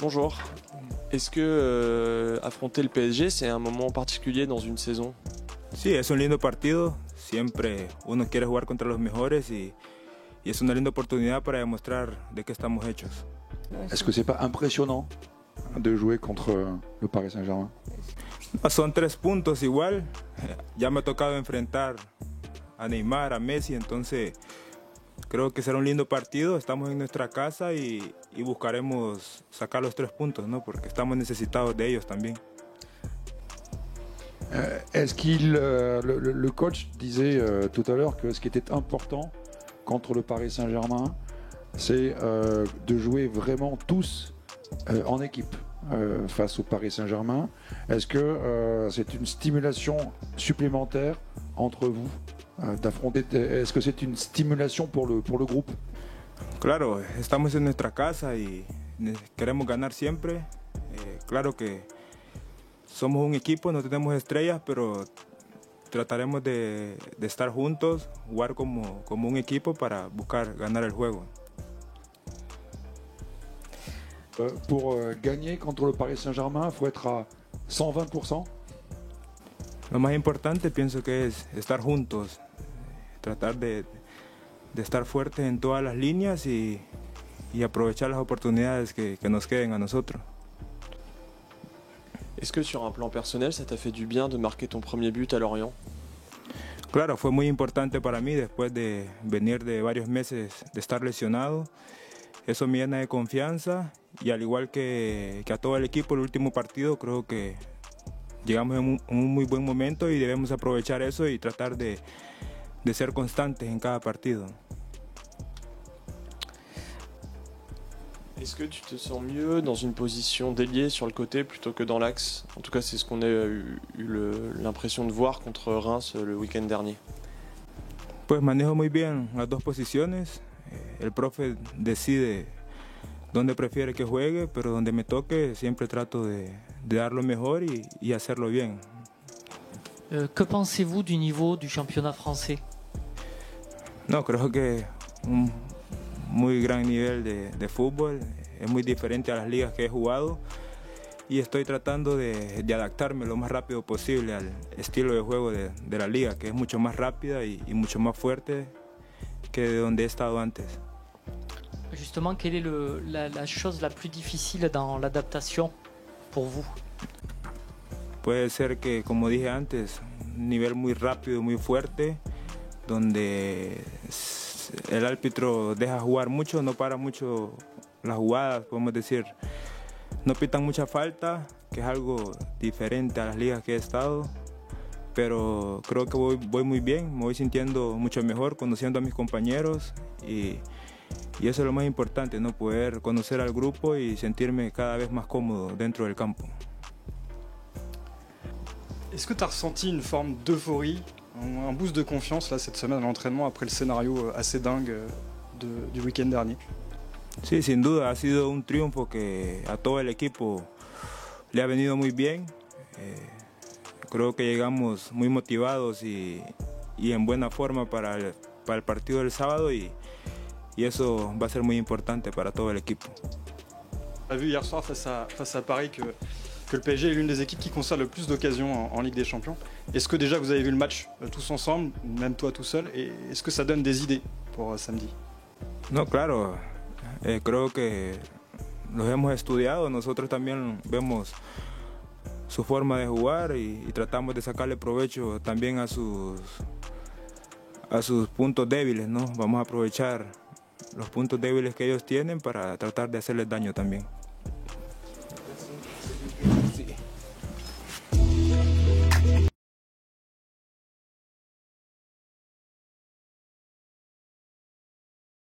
Bonjour. Est-ce que affronter le PSG, c'est un moment particulier dans une saison? Sí, es un lindo partido. Siempre uno quiere jugar contra los mejores y es una linda oportunidad para demostrar de qué estamos hechos. Est-ce que c'est pas impressionnant de jouer contre le Paris Saint-Germain? No, son 3 puntos igual. Ya me ha tocado enfrentar a Neymar, a Messi, entonces creo que será un lindo partido. Estamos en nuestra casa y buscaremos sacar los 3 puntos, ¿no? Porque estamos necesitados de ellos también. Est-ce qu'il, le coach disait tout à l'heure que ce qui était important contre le Paris Saint-Germain, c'est de jouer vraiment tous en équipe face au Paris Saint-Germain. Est-ce que c'est une stimulation supplémentaire entre vous d'affronter? Est-ce que c'est une stimulation pour le groupe? Claro, estamos en nuestra casa y queremos ganar siempre. Claro que somos un equipo, no tenemos estrellas, pero trataremos de estar juntos, jugar como un equipo para buscar ganar el juego. Pour gagner contre le Paris Saint-Germain, il faut être à 120%. Lo más importante pienso que es estar juntos, tratar de estar fuertes en todas las líneas y aprovechar las oportunidades que nos queden a nosotros. Est-ce que sur un plan personnel, ça t'a fait du bien de marquer ton premier but à Lorient? Claro, fue muy importante para mí después de venir de varios meses de estar lesionado. Eso me llena de confianza y al igual que a todo el equipo, el último partido creo que llegamos en un muy buen momento y debemos aprovechar eso y tratar de ser constantes en cada partido. Est-ce que tu te sens mieux dans une position d'ailier sur le côté plutôt que dans l'axe? En tout cas, c'est ce qu'on a eu l'impression de voir contre Reims le week-end dernier. Pues manejo muy bien las dos posiciones. El profe decide dónde prefiere que juegue, pero donde me toque siempre trato de dar lo mejor y hacerlo bien. Que pensez-vous du niveau du championnat français? No, creo que un muy gran nivel de fútbol, es muy diferente a las ligas que he jugado y estoy tratando de adaptarme lo más rápido posible al estilo de juego de la liga, que es mucho más rápida y mucho más fuerte que de donde he estado antes. Justement, quelle est la chose la plus difficile dans l'adaptation pour vous? Puede ser que, como dije antes, un nivel muy rápido, muy fuerte, donde el árbitro deja jugar mucho, no para mucho las jugadas, podemos decir, no pitan mucha falta, que es algo diferente a las ligas que he estado, pero creo que voy muy bien, me voy sintiendo mucho mejor, conociendo a mis compañeros y eso es lo más importante, ¿no? Poder conocer al grupo y sentirme cada vez más cómodo dentro del campo. Est-ce que tu as ressenti une forme d'euphorie, un boost de confiance là, cette semaine à l'entraînement après le scénario assez dingue du week-end dernier? Sí, sin duda, ha sido un triunfo que a todo el equipo le ha venido muy bien. Creo que llegamos muy motivados y en buena forma para el partido del sábado y eso va a ser muy importante para todo el equipo. On a vu hier soir face à Paris que le PSG est l'une des équipes qui conserve le plus d'occasions en Ligue des Champions. Est-ce que déjà vous avez vu le match tous ensemble, même toi tout seul, et est-ce que ça donne des idées pour samedi? No, claro, creo que los hemos estudiado, nosotros también vemos su forma de jugar y tratamos de sacarle provecho también a sus puntos débiles, ¿no? Vamos a aprovechar los puntos débiles que ellos tienen para tratar de hacerles daño también.